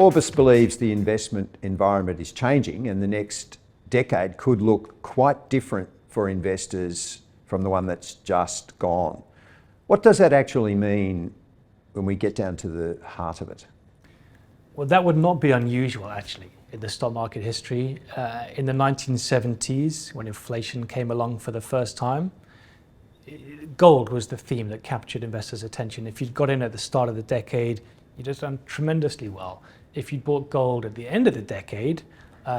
Orbis believes the investment environment is changing and the next decade could look quite different for investors from the one that's just gone. What does that actually mean when we get down to the heart of it? Well, that would not be unusual, actually, in the stock market history. In the 1970s, when inflation came along for the first time, gold was the theme that captured investors' attention. If you'd got in at the start of the decade, you'd have done tremendously well. If you'd bought gold at the end of the decade,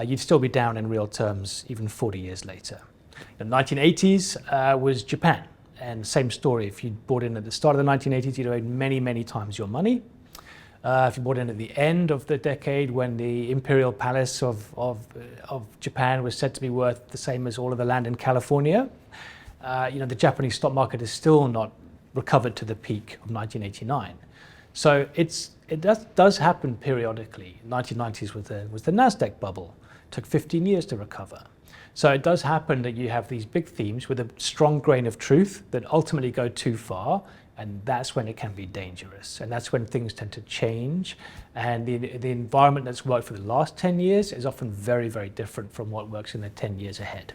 you'd still be down in real terms even 40 years later. The 1980s was Japan, and same story. If you'd bought in at the start of the 1980s, you'd have made many, many times your money. If you bought in at the end of the decade, when the imperial palace of Japan was said to be worth the same as all of the land in California, the Japanese stock market has still not recovered to the peak of 1989. So it does happen periodically. 1990s was the Nasdaq bubble. It took 15 years to recover. So it does happen that you have these big themes with a strong grain of truth that ultimately go too far, and that's when it can be dangerous. And that's when things tend to change. And the environment that's worked for the last 10 years is often very, very different from what works in the 10 years ahead.